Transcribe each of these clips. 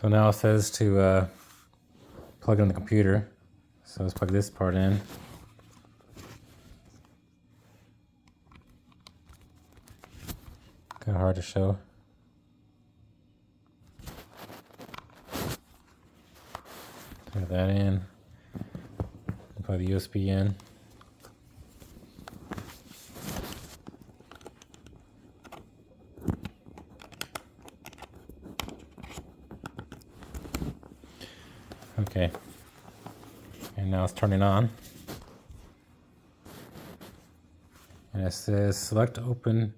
So now it says to plug in the computer. So let's plug this part in. Kind of hard to show. Plug that in. Plug the USB in. Okay. And now it's turning on. And it says select open.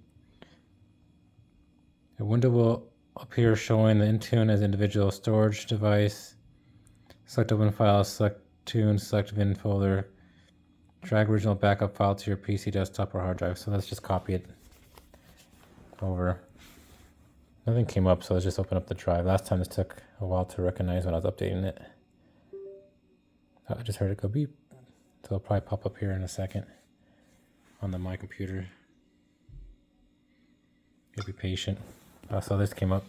A window will appear showing the Intune as individual storage device. Select open files, select tune, select bin folder. Drag original backup file to your PC, desktop, or hard drive. So let's just copy it over. Nothing came up, so let's just open up the drive. Last time this took a while to recognize when I was updating it. I just heard it go beep. So it'll probably pop up here in a second on my computer. Gotta be patient. So this came up.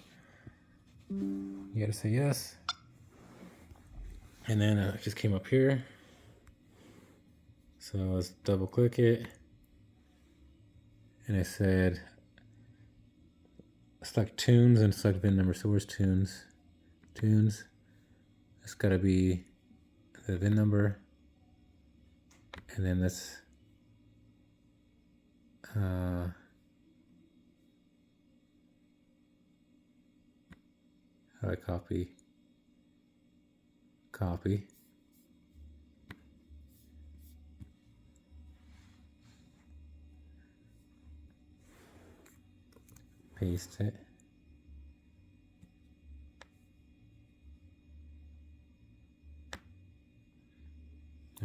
You gotta say yes. And then it just came up here. So let's double click it. And it said select tunes and select VIN number. So where's tunes? Tunes. It's gotta be the VIN number. And then let's how do I copy? Copy. Paste it.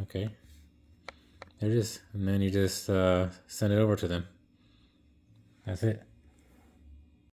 Okay. There it is. And then you just send it over to them. That's it.